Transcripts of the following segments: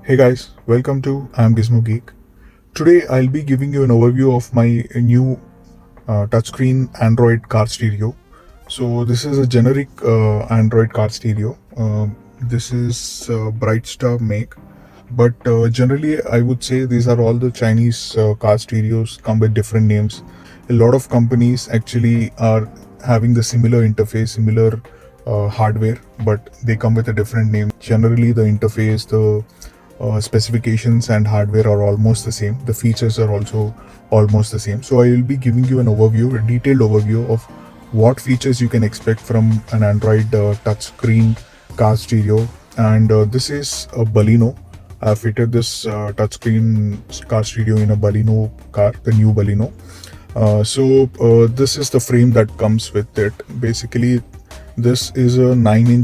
Hey guys, welcome to I'm Gizmo Geek. Today I'll be giving you an overview of my new touchscreen Android car stereo. So this is a generic Android car stereo. This is Brightstar make, but generally I would say these are all the Chinese car stereos come with different names. A lot of companies actually are having the similar interface, similar hardware, but they come with a different name. Generally, the interface, the specifications and hardware are almost the same. The features are also almost the same. So I will be giving you an overview, a detailed overview of what features you can expect from an Android touchscreen car stereo. And this is a Baleno. I fitted this touchscreen car stereo in a Baleno car, the new Baleno. This is the frame that comes with it. Basically, this is a 9.1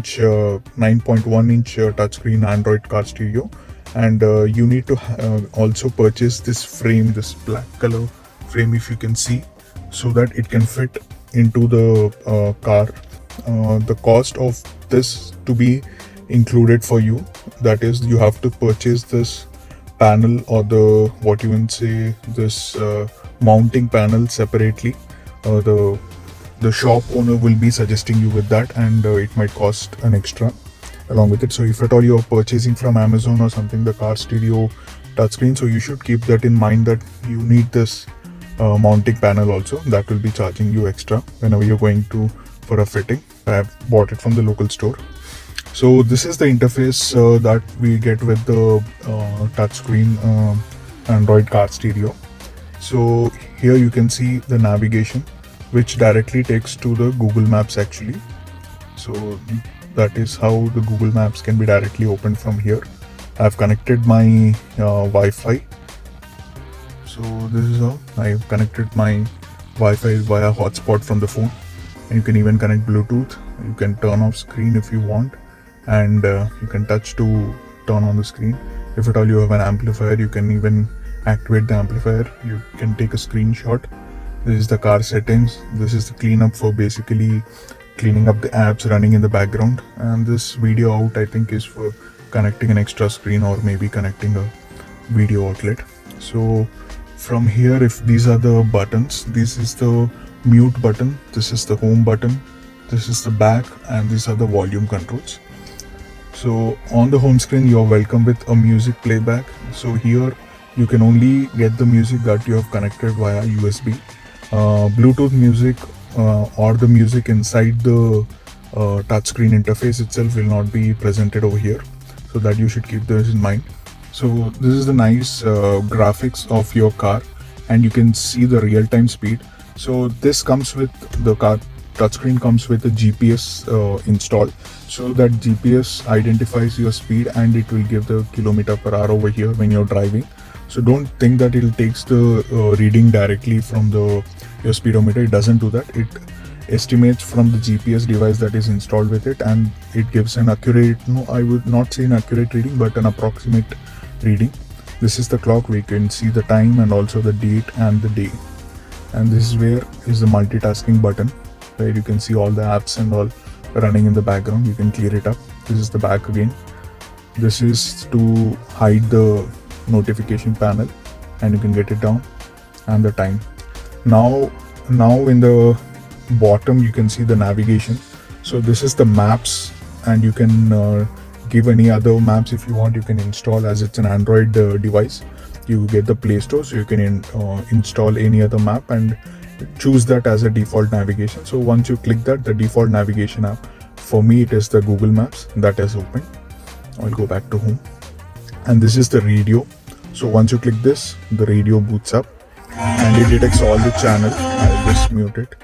inch touchscreen Android car stereo, and you need to also purchase this frame, this black color frame, if you can see, so that it can fit into the car. The cost of this to be included for you, that is, you have to purchase this panel, or the what you can say, this mounting panel separately. The shop owner will be suggesting you with that, and it might cost an extra along with it. So if at all you're purchasing from Amazon or something, the car stereo touchscreen, so you should keep that in mind, that you need this mounting panel also. That will be charging you extra whenever you're going to for a fitting. I have bought it from the local store. So this is the interface that we get with the touchscreen Android car stereo. So here you can see the navigation, which directly takes to the Google Maps actually. So that is how the Google Maps can be directly opened from here. I've connected my Wi-Fi. So this is how I've connected my Wi-Fi via hotspot from the phone. And you can even connect Bluetooth. You can turn off screen if you want, and you can touch to turn on the screen. If at all you have an amplifier, you can even activate the amplifier. You can take a screenshot. This is the car settings. This is the cleanup for basically cleaning up the apps running in the background. And this video out, I think, is for connecting an extra screen or maybe connecting a video outlet. So from here, if these are the buttons, this is the mute button, this is the home button, this is the back, and these are the volume controls. So on the home screen, you're welcome with a music playback. So here you can only get the music that you have connected via USB. Bluetooth music or the music inside the touchscreen interface itself will not be presented over here, so that you should keep this in mind. So this is the nice graphics of your car, and you can see the real-time speed. So this comes with the car touchscreen comes with a GPS installed, so that GPS identifies your speed and it will give the kilometer per hour over here when you're driving. So don't think that it takes the reading directly from your speedometer. It doesn't do that. It estimates from the GPS device that is installed with it, and it gives an accurate, no, I would not say an accurate reading, but an approximate reading. This is the clock where you can see the time and also the date and the day. And this is where is the multitasking button, where you can see all the apps and all running in the background. You can clear it up. This is the back again. This is to hide the notification panel, and you can get it down, and the time. Now in the bottom you can see the navigation. So this is the maps, and you can give any other maps if you want. You can install, as it's an Android device, you get the Play Store, so you can install any other map and choose that as a default navigation. So once you click that, the default navigation app, for me it is the Google Maps that is open. I'll go back to home, and this is the radio. So once you click this, the radio boots up and it detects all the channels. I'll just mute it.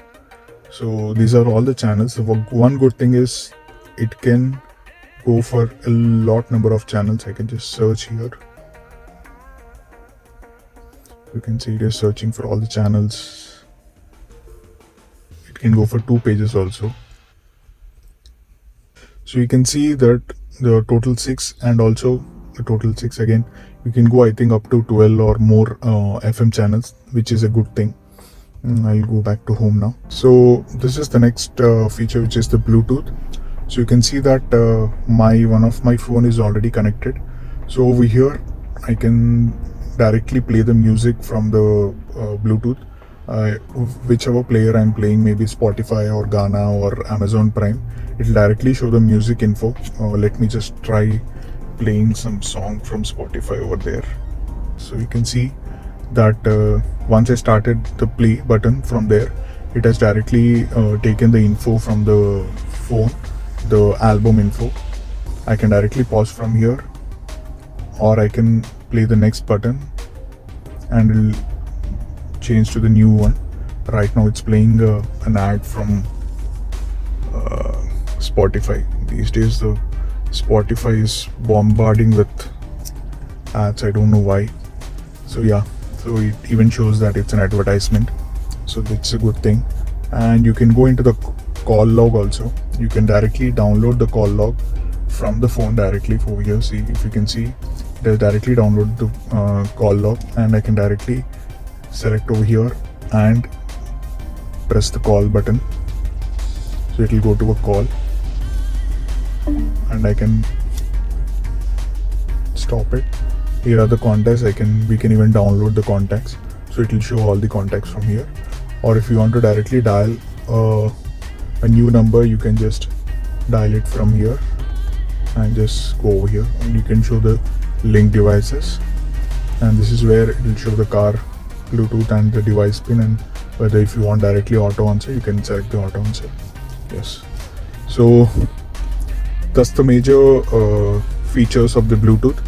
So these are all the channels. So one good thing is it can go for a lot number of channels. I can just search here. You can see it is searching for all the channels. It can go for 2 pages also. So you can see that the total 6, and also the total 6 again, you can go, I think, up to 12 or more FM channels, which is a good thing. I'll go back to home now. So this is the next feature, which is the Bluetooth. So you can see that one of my phone is already connected. So over here I can directly play the music from the Bluetooth. uh, Whichever player I'm playing, maybe Spotify or Ghana or Amazon Prime, it'll directly show the music info. Let me just try playing some song from Spotify over there. So you can see that once I started the play button from there, it has directly taken the info from the phone, the album info. I can directly pause from here, or I can play the next button and it'll change to the new one. Right now it's playing an ad from Spotify. These days the Spotify is bombarding with ads. I don't know why. So yeah, so it even shows that it's an advertisement, so that's a good thing. And you can go into the call log also. You can directly download the call log from the phone directly over here. See, if you can see, it has directly downloaded the call log, and I can directly select over here and press the call button, so it will go to a call, and I can stop it. Here are the contacts. We can even download the contacts, so it will show all the contacts from here. Or if you want to directly dial a new number, you can just dial it from here and just go over here, and you can show the link devices, and this is where it will show the car Bluetooth and the device pin, and whether if you want directly auto answer, you can select the auto answer. Yes, so that's the major features of the Bluetooth.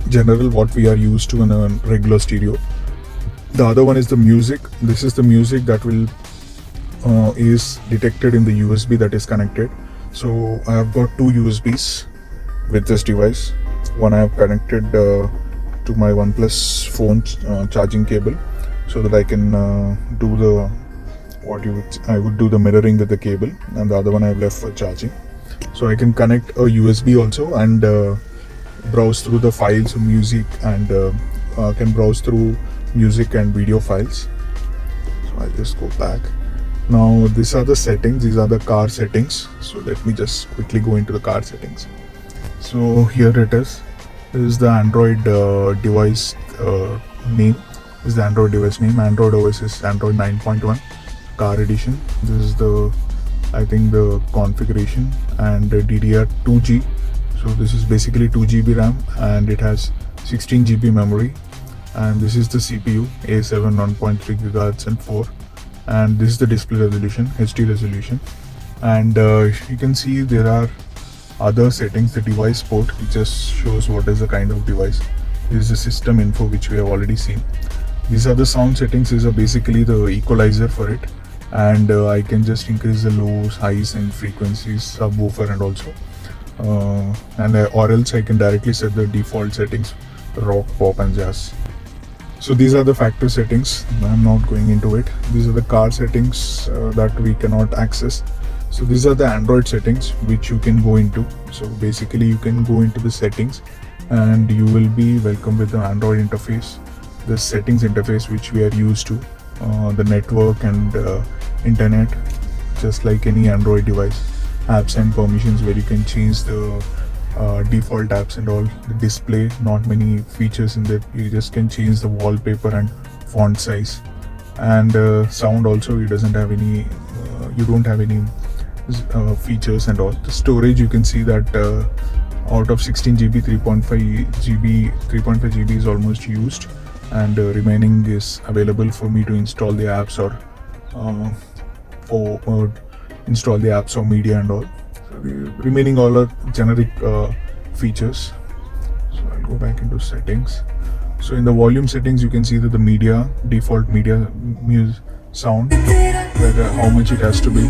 General, what we are used to in a regular stereo. The other one is the music. This is the music that will is detected in the USB that is connected. So I have got two USBs with this device. One I have connected to my OnePlus phone charging cable, so that I can do the I would do the mirroring with the cable, and the other one I have left for charging. So I can connect a USB also and browse through the files of music, and can browse through music and video files. So I'll just go back. Now these are the settings. These are the car settings. So let me just quickly go into the car settings. So here it is. This is the Android device name. This is the Android device name. Android OS is Android 9.1 car edition. This is the, I think, the configuration, and DDR2G. So this is basically 2 GB RAM, and it has 16 GB memory. And this is the CPU, A7 1.3 GHz and 4. And this is the display resolution, HD resolution. And you can see there are other settings. The device port, which just shows what is the kind of device. This is the system info, which we have already seen. These are the sound settings. These are basically the equalizer for it. And I can just increase the lows, highs and frequencies, subwoofer, and also or else I can directly set the default settings, rock, pop and jazz. So these are the factory settings. I'm not going into it. These are the car settings that we cannot access. So these are the Android settings which you can go into. So basically you can go into the settings and you will be welcome with the Android interface, the settings interface which we are used to, the network and internet, just like any Android device. Apps and permissions, where you can change the default apps and all. The display, not many features in that. You just can change the wallpaper and font size. And sound also, it doesn't have any you don't have any features and all. The storage, you can see that out of 16 GB, 3.5 GB is almost used, and remaining is available for me to install the apps or install the apps or media and all. So the remaining all are generic features. So I'll go back into settings. So in the volume settings, you can see that the media, default media sound, whether how much it has to be.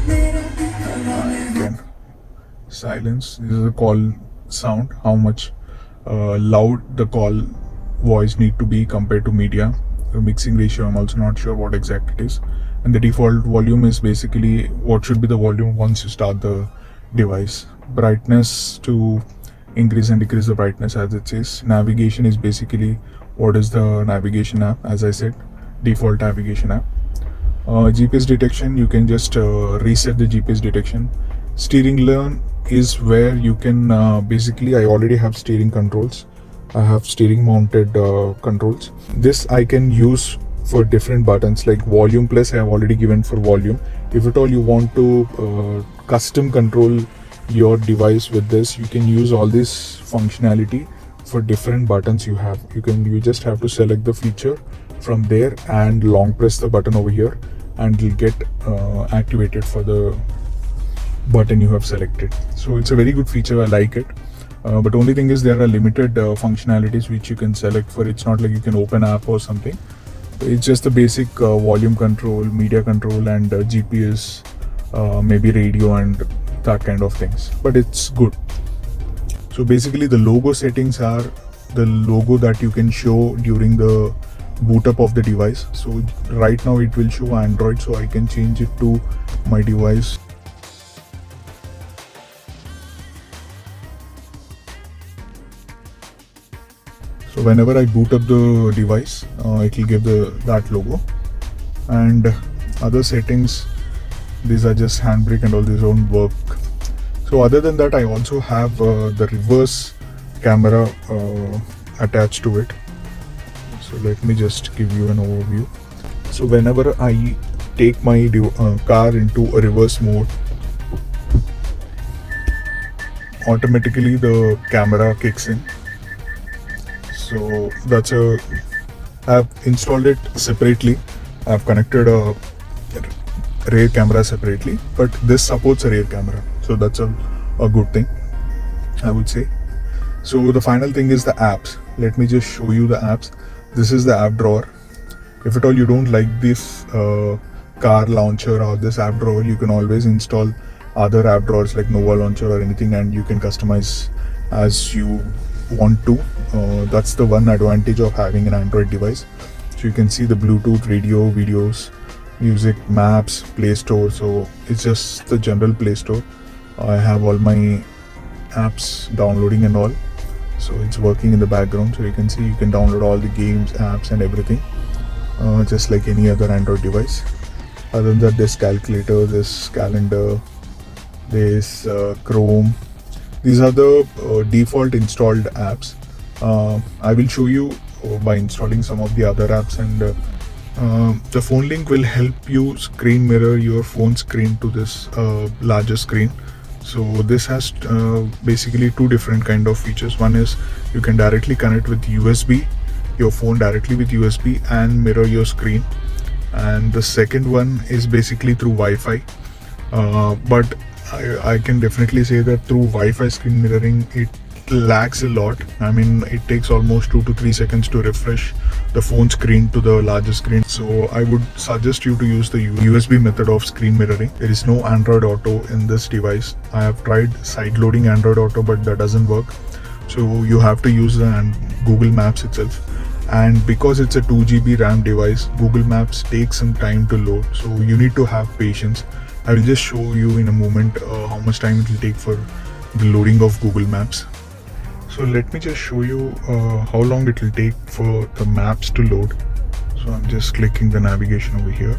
Again, silence. This is the call sound, how much loud the call voice need to be compared to media. The mixing ratio, I'm also not sure what exact it is. And the default volume is basically what should be the volume once you start the device. Brightness, to increase and decrease the brightness, as it says. Navigation is basically what is the navigation app, as I said, default navigation app. GPS detection, you can just reset the GPS detection. Steering learn is where you can basically, I already have steering controls. I have steering mounted controls. This I can use for different buttons, like volume plus I have already given for volume. If at all you want to custom control your device with this, you can use all this functionality for different buttons you have. You just have to select the feature from there and long press the button over here, and it'll get activated for the button you have selected. So it's a very good feature, I like it. But only thing is there are limited functionalities which you can select for. It's not like you can open app or something. It's just the basic volume control, media control, and GPS, maybe radio and that kind of things. But it's good. So basically the logo settings are the logo that you can show during the boot up of the device. So right now it will show Android, so I can change it to my device. So whenever I boot up the device, it will give that logo. And other settings, these are just handbrake and all, these don't work. So other than that, I also have the reverse camera attached to it. So let me just give you an overview. So whenever I take my car into a reverse mode, automatically the camera kicks in. So I've installed it separately. I've connected a rear camera separately, but this supports a rear camera. So that's a good thing, I would say. So the final thing is the apps. Let me just show you the apps. This is the app drawer. If at all you don't like this car launcher or this app drawer, you can always install other app drawers like Nova Launcher or anything, and you can customize as you want to. That's the one advantage of having an Android device. So you can see the Bluetooth, radio, videos, music, maps, Play Store. So it's just the general Play Store. I have all my apps downloading and all, so it's working in the background. So you can see you can download all the games, apps and everything, just like any other Android device. Other than that, this calculator, this calendar, this Chrome. These are the default installed apps. I will show you by installing some of the other apps, and the phone link will help you screen mirror your phone screen to this larger screen. So this has basically two different kind of features. One is you can directly connect with USB, your phone directly with USB and mirror your screen. And the second one is basically through Wi-Fi. But I can definitely say that through Wi-Fi screen mirroring, it lags a lot. I mean, it takes almost 2 to 3 seconds to refresh the phone screen to the larger screen. So I would suggest you to use the USB method of screen mirroring. There is no Android Auto in this device. I have tried side loading Android Auto, but that doesn't work. So you have to use the Google Maps itself. And because it's a 2 GB RAM device, Google Maps takes some time to load. So you need to have patience. I will just show you in a moment how much time it will take for the loading of Google Maps. So let me just show you how long it will take for the maps to load. So I'm just clicking the navigation over here.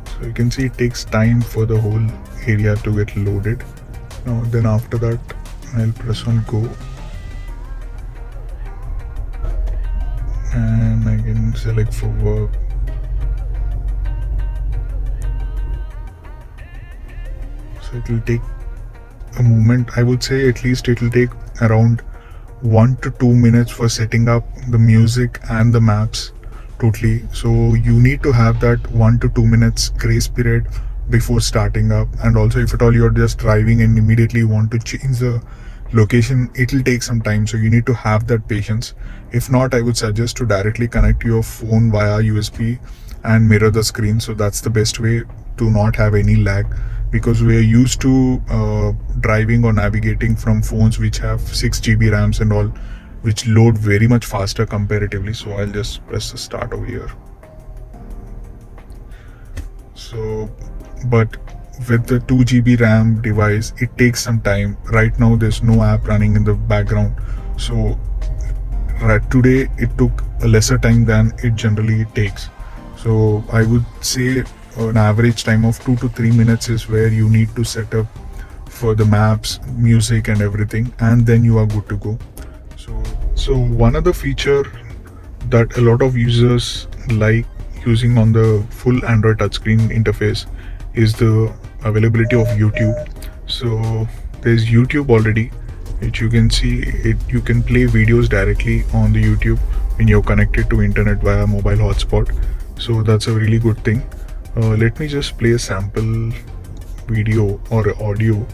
So you can see it takes time for the whole area to get loaded. Now then after that, I'll press on go. And I can select for work. So it will take a moment. I would say at least it will take around 1 to 2 minutes for setting up the music and the maps totally. So you need to have that 1 to 2 minutes grace period before starting up. And also if at all you're just driving and immediately want to change the location, it will take some time. So you need to have that patience. If not, I would suggest to directly connect your phone via USB and mirror the screen. So that's the best way to not have any lag, because we are used to driving or navigating from phones which have 6 GB RAMs and all, which load very much faster comparatively. So I'll just press the start over here. So, but with the 2 GB RAM device, it takes some time. Right now there's no app running in the background. So right today it took a lesser time than it generally takes. So I would say an average time of 2 to 3 minutes is where you need to set up for the maps, music and everything, and then you are good to go. So one other feature that a lot of users like using on the full Android touchscreen interface is the availability of YouTube. So there's YouTube already, which you can see it. You can play videos directly on the YouTube when you're connected to internet via mobile hotspot. So that's a really good thing. Let me just play a sample video or audio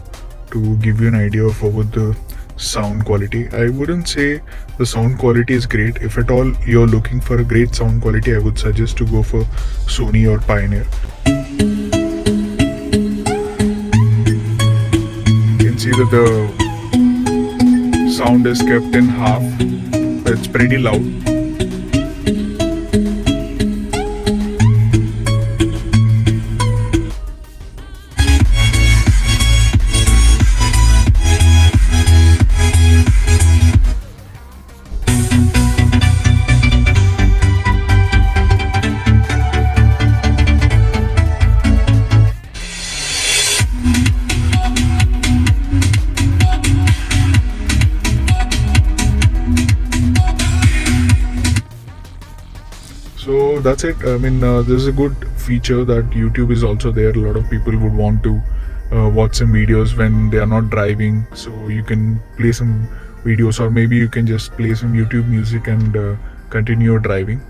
to give you an idea of what the sound quality. I wouldn't say the sound quality is great. If at all you're looking for a great sound quality, I would suggest to go for Sony or Pioneer. You can see that the sound is kept in half. It's pretty loud. So that's it. I mean, there's a good feature that YouTube is also there. A lot of people would want to watch some videos when they are not driving. So you can play some videos, or maybe you can just play some YouTube music and continue your driving.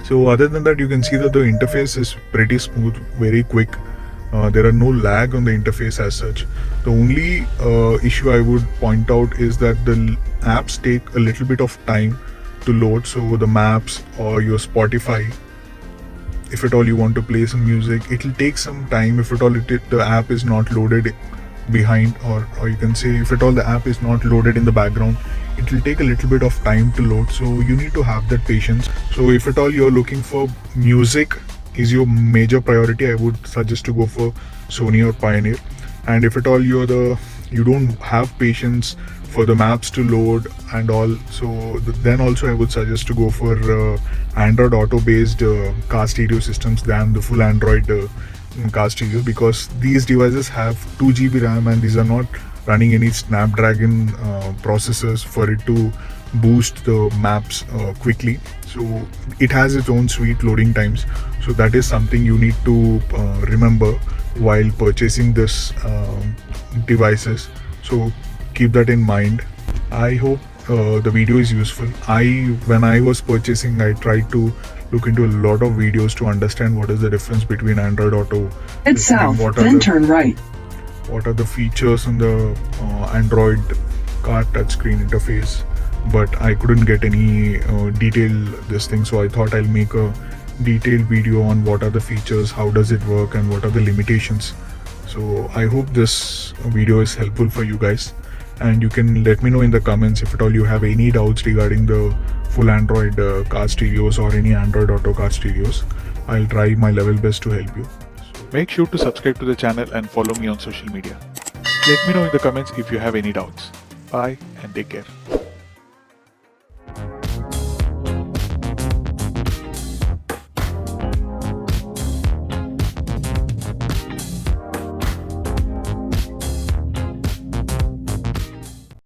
So other than that, you can see that the interface is pretty smooth, very quick. There are no lag on the interface as such. The only issue I would point out is that the apps take a little bit of time to load. So the maps or your Spotify, if at all you want to play some music, it will take some time. If at all the app is not loaded behind, or you can say if at all the app is not loaded in the background, it will take a little bit of time to load. So you need to have that patience. So if at all you're looking for music is your major priority, I would suggest to go for Sony or Pioneer. And if at all you don't have patience for the maps to load and all, so then also I would suggest to go for Android Auto based car stereo systems than the full Android car stereo, because these devices have 2 GB RAM and these are not running any Snapdragon processors for it to boost the maps quickly. So it has its own sweet loading times. So that is something you need to remember while purchasing this devices. So keep that in mind. I hope the video is useful. When I was purchasing, I tried to look into a lot of videos to understand what is the difference between Android Auto. Head south, then turn right. What are the features on the Android car touchscreen interface, but I couldn't get any detailed this thing. So I thought I'll make a detailed video on what are the features, how does it work, and what are the limitations. So I hope this video is helpful for you guys, and you can let me know in the comments if at all you have any doubts regarding the full Android car stereos or any Android Auto car stereos. I'll try my level best to help you. So make sure to subscribe to the channel and follow me on social media. Let me know in the comments if you have any doubts. Bye and take care.